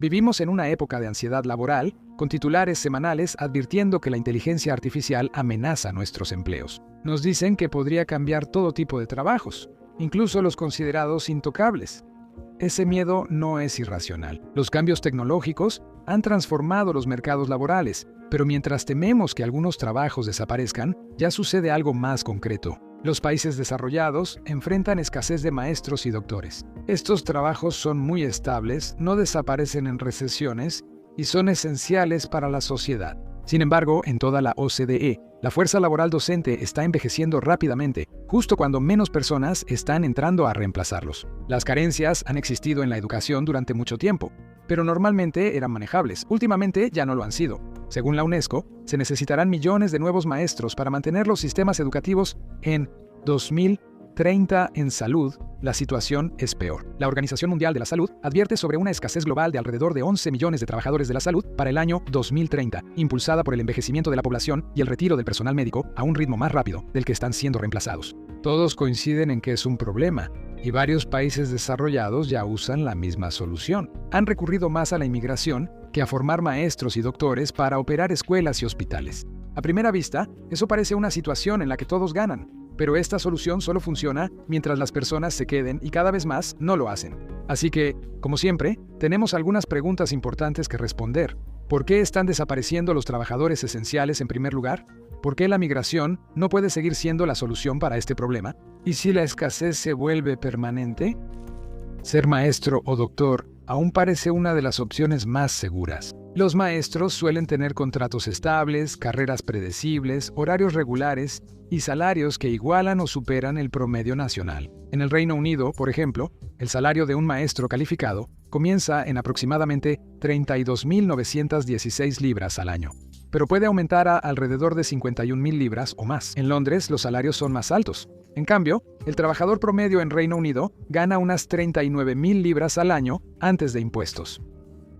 Vivimos en una época de ansiedad laboral, con titulares semanales advirtiendo que la inteligencia artificial amenaza nuestros empleos. Nos dicen que podría cambiar todo tipo de trabajos, incluso los considerados intocables. Ese miedo no es irracional. Los cambios tecnológicos han transformado los mercados laborales, pero mientras tememos que algunos trabajos desaparezcan, ya sucede algo más concreto. Los países desarrollados enfrentan escasez de maestros y doctores. Estos trabajos son muy estables, no desaparecen en recesiones y son esenciales para la sociedad. Sin embargo, en toda la OCDE, la fuerza laboral docente está envejeciendo rápidamente, justo cuando menos personas están entrando a reemplazarlos. Las carencias han existido en la educación durante mucho tiempo, pero normalmente eran manejables. Últimamente ya no lo han sido. Según la UNESCO, se necesitarán millones de nuevos maestros para mantener los sistemas educativos en 2030. En salud, la situación es peor. La Organización Mundial de la Salud advierte sobre una escasez global de alrededor de 11 millones de trabajadores de la salud para el año 2030, impulsada por el envejecimiento de la población y el retiro del personal médico a un ritmo más rápido del que están siendo reemplazados. Todos coinciden en que es un problema, y varios países desarrollados ya usan la misma solución. Han recurrido más a la inmigración que a formar maestros y doctores para operar escuelas y hospitales. A primera vista, eso parece una situación en la que todos ganan, pero esta solución solo funciona mientras las personas se queden y cada vez más no lo hacen. Así que, como siempre, tenemos algunas preguntas importantes que responder. ¿Por qué están desapareciendo los trabajadores esenciales en primer lugar? ¿Por qué la migración no puede seguir siendo la solución para este problema? ¿Y si la escasez se vuelve permanente? Ser maestro o doctor aún parece una de las opciones más seguras. Los maestros suelen tener contratos estables, carreras predecibles, horarios regulares y salarios que igualan o superan el promedio nacional. En el Reino Unido, por ejemplo, el salario de un maestro calificado comienza en aproximadamente 32.916 libras al año, pero puede aumentar a alrededor de 51.000 libras o más. En Londres, los salarios son más altos. En cambio, el trabajador promedio en Reino Unido gana unas 39.000 libras al año antes de impuestos.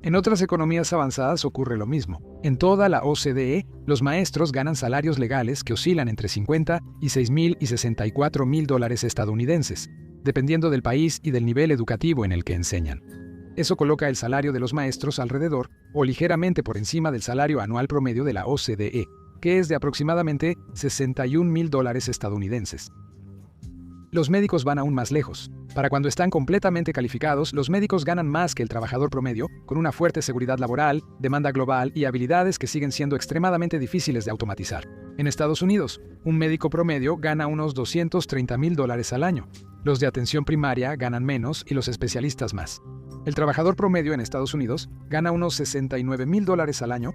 En otras economías avanzadas ocurre lo mismo. En toda la OCDE, los maestros ganan salarios legales que oscilan entre 56.000 y 64.000 dólares estadounidenses, dependiendo del país y del nivel educativo en el que enseñan. Eso coloca el salario de los maestros alrededor o ligeramente por encima del salario anual promedio de la OCDE, que es de aproximadamente 61.000 dólares estadounidenses. Los médicos van aún más lejos. Para cuando están completamente calificados, los médicos ganan más que el trabajador promedio, con una fuerte seguridad laboral, demanda global y habilidades que siguen siendo extremadamente difíciles de automatizar. En Estados Unidos, un médico promedio gana unos 230.000 dólares al año. Los de atención primaria ganan menos y los especialistas más. El trabajador promedio en Estados Unidos gana unos 69.000 dólares al año.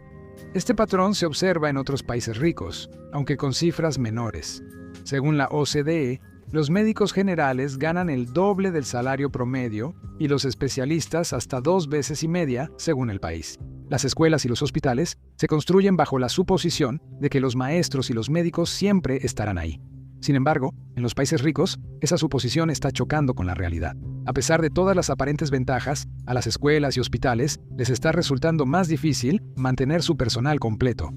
Este patrón se observa en otros países ricos, aunque con cifras menores. Según la OCDE, los médicos generales ganan el doble del salario promedio y los especialistas hasta 2 veces y media según el país. Las escuelas y los hospitales se construyen bajo la suposición de que los maestros y los médicos siempre estarán ahí. Sin embargo, en los países ricos, esa suposición está chocando con la realidad. A pesar de todas las aparentes ventajas, a las escuelas y hospitales les está resultando más difícil mantener su personal completo.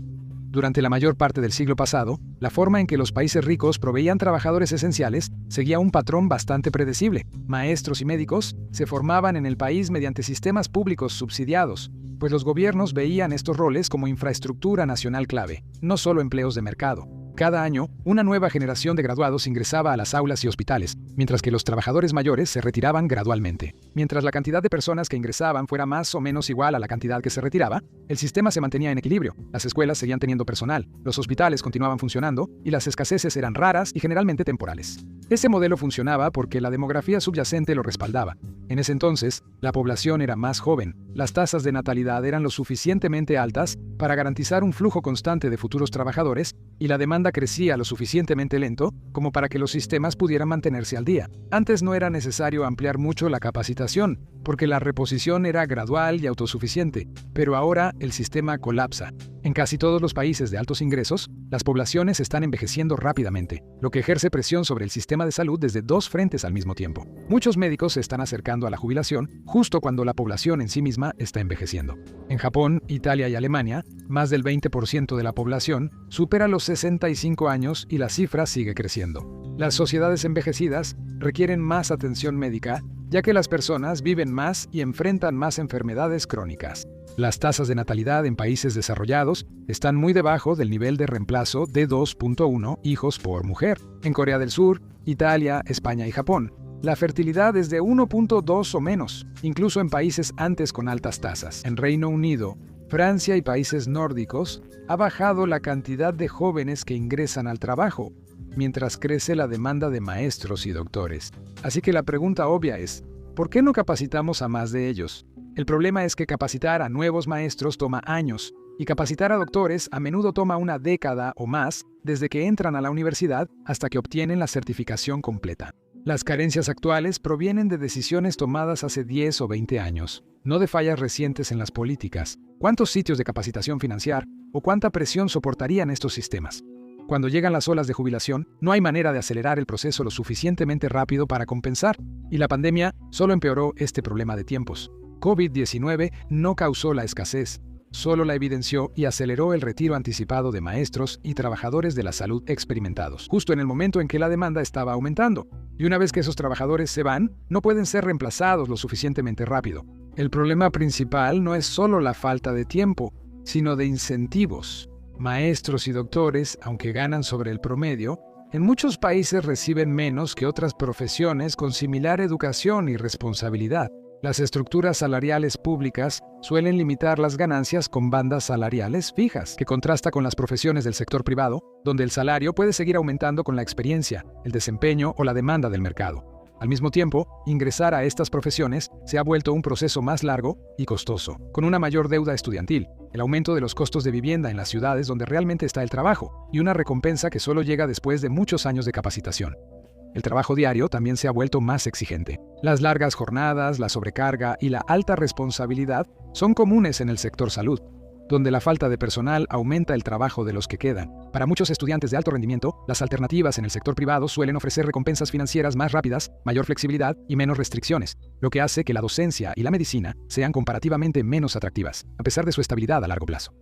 Durante la mayor parte del siglo pasado, la forma en que los países ricos proveían trabajadores esenciales seguía un patrón bastante predecible. Maestros y médicos se formaban en el país mediante sistemas públicos subsidiados, pues los gobiernos veían estos roles como infraestructura nacional clave, no solo empleos de mercado. Cada año, una nueva generación de graduados ingresaba a las aulas y hospitales, mientras que los trabajadores mayores se retiraban gradualmente. Mientras la cantidad de personas que ingresaban fuera más o menos igual a la cantidad que se retiraba, el sistema se mantenía en equilibrio, las escuelas seguían teniendo personal, los hospitales continuaban funcionando y las escaseces eran raras y generalmente temporales. Ese modelo funcionaba porque la demografía subyacente lo respaldaba. En ese entonces, la población era más joven, las tasas de natalidad eran lo suficientemente altas para garantizar un flujo constante de futuros trabajadores y la demanda crecía lo suficientemente lento como para que los sistemas pudieran mantenerse al día. Antes no era necesario ampliar mucho la capacitación, porque la reposición era gradual y autosuficiente, pero ahora el sistema colapsa. En casi todos los países de altos ingresos, las poblaciones están envejeciendo rápidamente, lo que ejerce presión sobre el sistema de salud desde 2 frentes al mismo tiempo. Muchos médicos se están acercando a la jubilación justo cuando la población en sí misma está envejeciendo. En Japón, Italia y Alemania, más del 20% de la población supera los 65 años y la cifra sigue creciendo. Las sociedades envejecidas requieren más atención médica ya que las personas viven más y enfrentan más enfermedades crónicas. Las tasas de natalidad en países desarrollados están muy debajo del nivel de reemplazo de 2.1 hijos por mujer. En Corea del Sur, Italia, España y Japón, la fertilidad es de 1.2 o menos, incluso en países antes con altas tasas. En Reino Unido, Francia y países nórdicos, ha bajado la cantidad de jóvenes que ingresan al trabajo, mientras crece la demanda de maestros y doctores. Así que la pregunta obvia es, ¿por qué no capacitamos a más de ellos? El problema es que capacitar a nuevos maestros toma años, y capacitar a doctores a menudo toma una década o más desde que entran a la universidad hasta que obtienen la certificación completa. Las carencias actuales provienen de decisiones tomadas hace 10 o 20 años, no de fallas recientes en las políticas. ¿Cuántos sitios de capacitación financiar o cuánta presión soportarían estos sistemas? Cuando llegan las olas de jubilación, no hay manera de acelerar el proceso lo suficientemente rápido para compensar, y la pandemia solo empeoró este problema de tiempos. COVID-19 no causó la escasez, solo la evidenció y aceleró el retiro anticipado de maestros y trabajadores de la salud experimentados, justo en el momento en que la demanda estaba aumentando. Y una vez que esos trabajadores se van, no pueden ser reemplazados lo suficientemente rápido. El problema principal no es solo la falta de tiempo, sino de incentivos. Maestros y doctores, aunque ganan sobre el promedio, en muchos países reciben menos que otras profesiones con similar educación y responsabilidad. Las estructuras salariales públicas suelen limitar las ganancias con bandas salariales fijas, que contrasta con las profesiones del sector privado, donde el salario puede seguir aumentando con la experiencia, el desempeño o la demanda del mercado. Al mismo tiempo, ingresar a estas profesiones se ha vuelto un proceso más largo y costoso, con una mayor deuda estudiantil, el aumento de los costos de vivienda en las ciudades donde realmente está el trabajo, y una recompensa que solo llega después de muchos años de capacitación. El trabajo diario también se ha vuelto más exigente. Las largas jornadas, la sobrecarga y la alta responsabilidad son comunes en el sector salud, donde la falta de personal aumenta el trabajo de los que quedan. Para muchos estudiantes de alto rendimiento, las alternativas en el sector privado suelen ofrecer recompensas financieras más rápidas, mayor flexibilidad y menos restricciones, lo que hace que la docencia y la medicina sean comparativamente menos atractivas, a pesar de su estabilidad a largo plazo.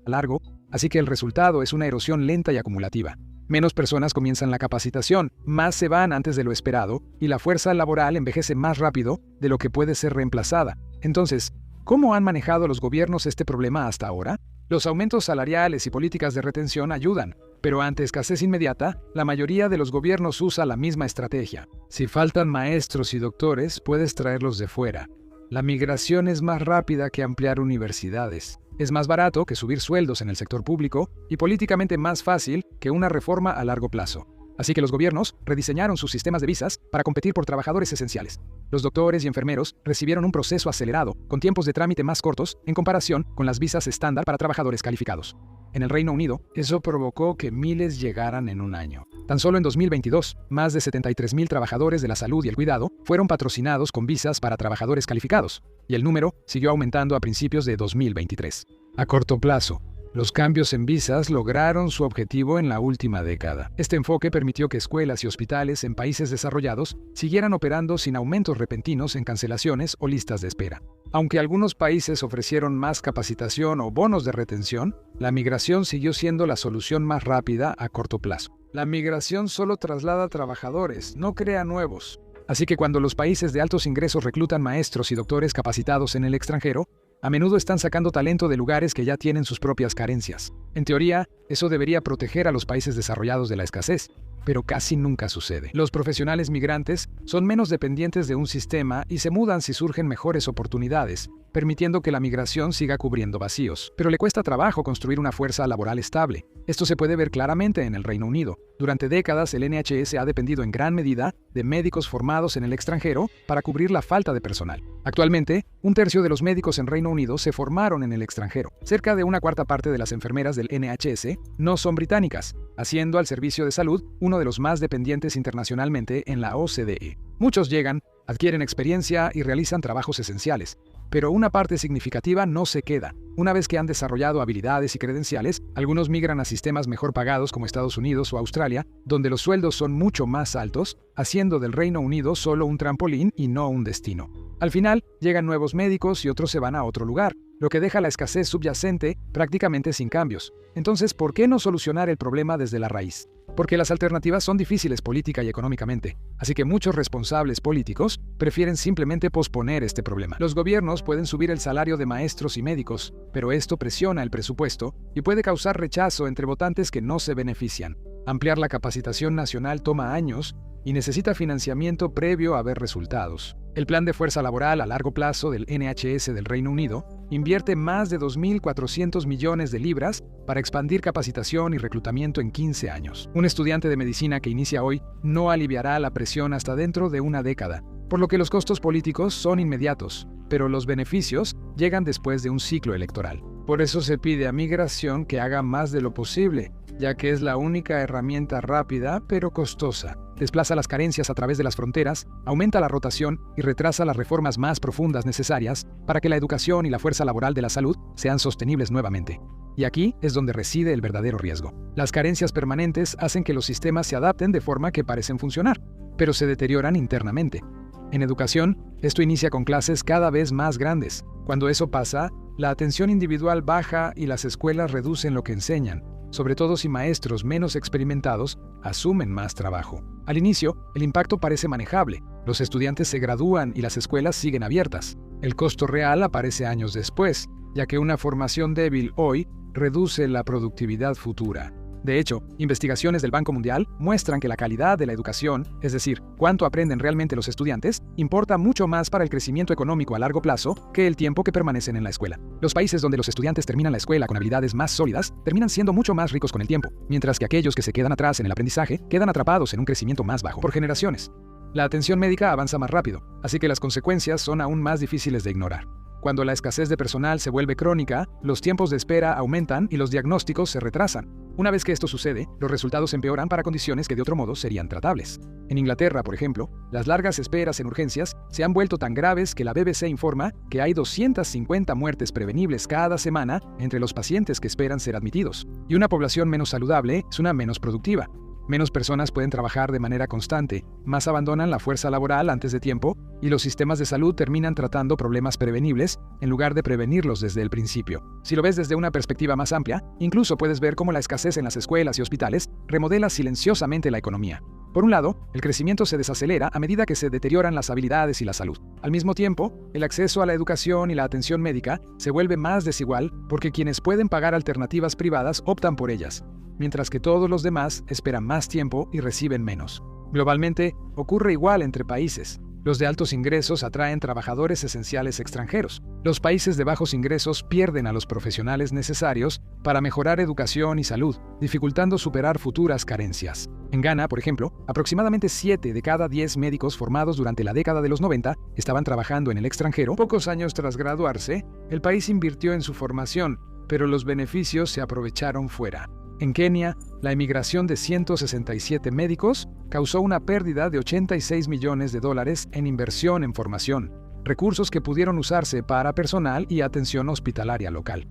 Así que el resultado es una erosión lenta y acumulativa. Menos personas comienzan la capacitación, más se van antes de lo esperado, y la fuerza laboral envejece más rápido de lo que puede ser reemplazada. Entonces, ¿cómo han manejado los gobiernos este problema hasta ahora? Los aumentos salariales y políticas de retención ayudan, pero ante escasez inmediata, la mayoría de los gobiernos usa la misma estrategia. Si faltan maestros y doctores, puedes traerlos de fuera. La migración es más rápida que ampliar universidades. Es más barato que subir sueldos en el sector público y políticamente más fácil que una reforma a largo plazo. Así que los gobiernos rediseñaron sus sistemas de visas para competir por trabajadores esenciales. Los doctores y enfermeros recibieron un proceso acelerado, con tiempos de trámite más cortos en comparación con las visas estándar para trabajadores calificados. En el Reino Unido, eso provocó que miles llegaran en un año. Tan solo en 2022, más de 73,000 trabajadores de la salud y el cuidado fueron patrocinados con visas para trabajadores calificados, y el número siguió aumentando a principios de 2023. A corto plazo, los cambios en visas lograron su objetivo en la última década. Este enfoque permitió que escuelas y hospitales en países desarrollados siguieran operando sin aumentos repentinos en cancelaciones o listas de espera. Aunque algunos países ofrecieron más capacitación o bonos de retención, la migración siguió siendo la solución más rápida a corto plazo. La migración solo traslada trabajadores, no crea nuevos. Así que cuando los países de altos ingresos reclutan maestros y doctores capacitados en el extranjero, a menudo están sacando talento de lugares que ya tienen sus propias carencias. En teoría, eso debería proteger a los países desarrollados de la escasez, pero casi nunca sucede. Los profesionales migrantes son menos dependientes de un sistema y se mudan si surgen mejores oportunidades, permitiendo que la migración siga cubriendo vacíos. Pero le cuesta trabajo construir una fuerza laboral estable. Esto se puede ver claramente en el Reino Unido. Durante décadas, el NHS ha dependido en gran medida de médicos formados en el extranjero para cubrir la falta de personal. Actualmente, 1/3 de los médicos en Reino Unido se formaron en el extranjero. Cerca de 1/4 parte de las enfermeras del NHS no son británicas, haciendo al servicio de salud uno de los más dependientes internacionalmente en la OCDE. Muchos llegan, adquieren experiencia y realizan trabajos esenciales, pero una parte significativa no se queda. Una vez que han desarrollado habilidades y credenciales, algunos migran a sistemas mejor pagados como Estados Unidos o Australia, donde los sueldos son mucho más altos, haciendo del Reino Unido solo un trampolín y no un destino. Al final, llegan nuevos médicos y otros se van a otro lugar, lo que deja la escasez subyacente prácticamente sin cambios. Entonces, ¿por qué no solucionar el problema desde la raíz? Porque las alternativas son difíciles política y económicamente, así que muchos responsables políticos prefieren simplemente posponer este problema. Los gobiernos pueden subir el salario de maestros y médicos, pero esto presiona el presupuesto y puede causar rechazo entre votantes que no se benefician. Ampliar la capacitación nacional toma años y necesita financiamiento previo a ver resultados. El Plan de Fuerza Laboral a largo plazo del NHS del Reino Unido invierte más de 2.400 millones de libras para expandir capacitación y reclutamiento en 15 años. Un estudiante de medicina que inicia hoy no aliviará la presión hasta dentro de una década, por lo que los costos políticos son inmediatos, pero los beneficios llegan después de un ciclo electoral. Por eso se pide a Migración que haga más de lo posible, ya que es la única herramienta rápida pero costosa. Desplaza las carencias a través de las fronteras, aumenta la rotación y retrasa las reformas más profundas necesarias para que la educación y la fuerza laboral de la salud sean sostenibles nuevamente. Y aquí es donde reside el verdadero riesgo. Las carencias permanentes hacen que los sistemas se adapten de forma que parecen funcionar, pero se deterioran internamente. En educación, esto inicia con clases cada vez más grandes. Cuando eso pasa, la atención individual baja y las escuelas reducen lo que enseñan, sobre todo si maestros menos experimentados asumen más trabajo. Al inicio, el impacto parece manejable. Los estudiantes se gradúan y las escuelas siguen abiertas. El costo real aparece años después, ya que una formación débil hoy reduce la productividad futura. De hecho, investigaciones del Banco Mundial muestran que la calidad de la educación, es decir, cuánto aprenden realmente los estudiantes, importa mucho más para el crecimiento económico a largo plazo que el tiempo que permanecen en la escuela. Los países donde los estudiantes terminan la escuela con habilidades más sólidas terminan siendo mucho más ricos con el tiempo, mientras que aquellos que se quedan atrás en el aprendizaje quedan atrapados en un crecimiento más bajo por generaciones. La atención médica avanza más rápido, así que las consecuencias son aún más difíciles de ignorar. Cuando la escasez de personal se vuelve crónica, los tiempos de espera aumentan y los diagnósticos se retrasan. Una vez que esto sucede, los resultados empeoran para condiciones que de otro modo serían tratables. En Inglaterra, por ejemplo, las largas esperas en urgencias se han vuelto tan graves que la BBC informa que hay 250 muertes prevenibles cada semana entre los pacientes que esperan ser admitidos. Y una población menos saludable es una menos productiva. Menos personas pueden trabajar de manera constante, más abandonan la fuerza laboral antes de tiempo y los sistemas de salud terminan tratando problemas prevenibles en lugar de prevenirlos desde el principio. Si lo ves desde una perspectiva más amplia, incluso puedes ver cómo la escasez en las escuelas y hospitales remodela silenciosamente la economía. Por un lado, el crecimiento se desacelera a medida que se deterioran las habilidades y la salud. Al mismo tiempo, el acceso a la educación y la atención médica se vuelve más desigual porque quienes pueden pagar alternativas privadas optan por ellas, mientras que todos los demás esperan más tiempo y reciben menos. Globalmente, ocurre igual entre países. Los de altos ingresos atraen trabajadores esenciales extranjeros. Los países de bajos ingresos pierden a los profesionales necesarios para mejorar educación y salud, dificultando superar futuras carencias. En Ghana, por ejemplo, aproximadamente 7 de cada 10 médicos formados durante la década de los 90 estaban trabajando en el extranjero. Pocos años tras graduarse, el país invirtió en su formación, pero los beneficios se aprovecharon fuera. En Kenia, la emigración de 167 médicos causó una pérdida de $86 millones en inversión en formación, recursos que pudieron usarse para personal y atención hospitalaria local.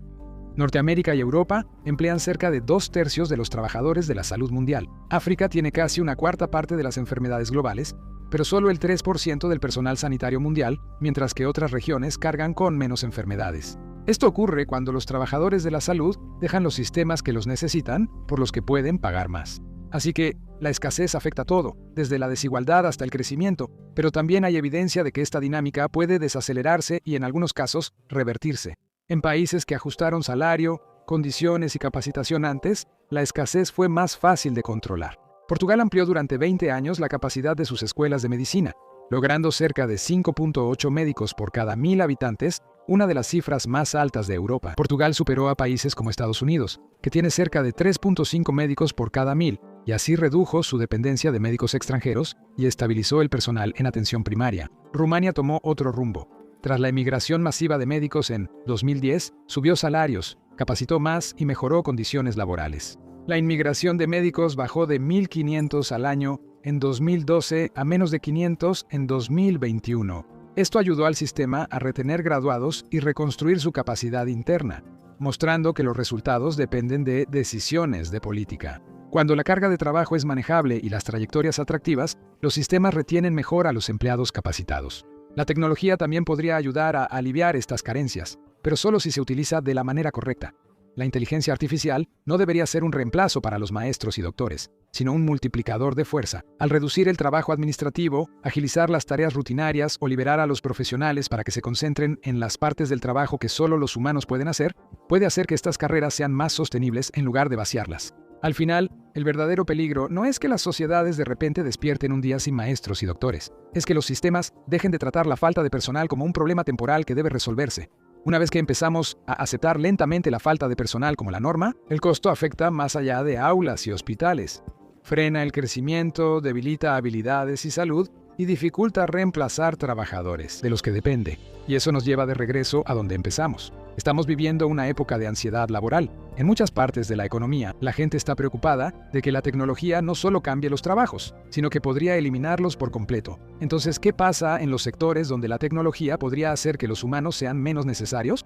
Norteamérica y Europa emplean cerca de 2/3 de los trabajadores de la salud mundial. África tiene casi una cuarta parte de las enfermedades globales, pero solo el 3% del personal sanitario mundial, mientras que otras regiones cargan con menos enfermedades. Esto ocurre cuando los trabajadores de la salud dejan los sistemas que los necesitan por los que pueden pagar más. Así que la escasez afecta todo, desde la desigualdad hasta el crecimiento, pero también hay evidencia de que esta dinámica puede desacelerarse y en algunos casos revertirse. En países que ajustaron salario, condiciones y capacitación antes, la escasez fue más fácil de controlar. Portugal amplió durante 20 años la capacidad de sus escuelas de medicina, logrando cerca de 5.8 médicos por cada 1.000 habitantes, una de las cifras más altas de Europa. Portugal superó a países como Estados Unidos, que tiene cerca de 3.5 médicos por cada 1.000, y así redujo su dependencia de médicos extranjeros y estabilizó el personal en atención primaria. Rumania tomó otro rumbo. Tras la emigración masiva de médicos en 2010, subió salarios, capacitó más y mejoró condiciones laborales. La inmigración de médicos bajó de 1.500 al año en 2012 a menos de 500 en 2021. Esto ayudó al sistema a retener graduados y reconstruir su capacidad interna, mostrando que los resultados dependen de decisiones de política. Cuando la carga de trabajo es manejable y las trayectorias atractivas, los sistemas retienen mejor a los empleados capacitados. La tecnología también podría ayudar a aliviar estas carencias, pero solo si se utiliza de la manera correcta. La inteligencia artificial no debería ser un reemplazo para los maestros y doctores, sino un multiplicador de fuerza. Al reducir el trabajo administrativo, agilizar las tareas rutinarias o liberar a los profesionales para que se concentren en las partes del trabajo que solo los humanos pueden hacer, puede hacer que estas carreras sean más sostenibles en lugar de vaciarlas. Al final, el verdadero peligro no es que las sociedades de repente despierten un día sin maestros y doctores. Es que los sistemas dejen de tratar la falta de personal como un problema temporal que debe resolverse. Una vez que empezamos a aceptar lentamente la falta de personal como la norma, el costo afecta más allá de aulas y hospitales. Frena el crecimiento, debilita habilidades y salud y dificulta reemplazar trabajadores de los que depende. Y eso nos lleva de regreso a donde empezamos. Estamos viviendo una época de ansiedad laboral. En muchas partes de la economía, la gente está preocupada de que la tecnología no solo cambie los trabajos, sino que podría eliminarlos por completo. Entonces, ¿qué pasa en los sectores donde la tecnología podría hacer que los humanos sean menos necesarios?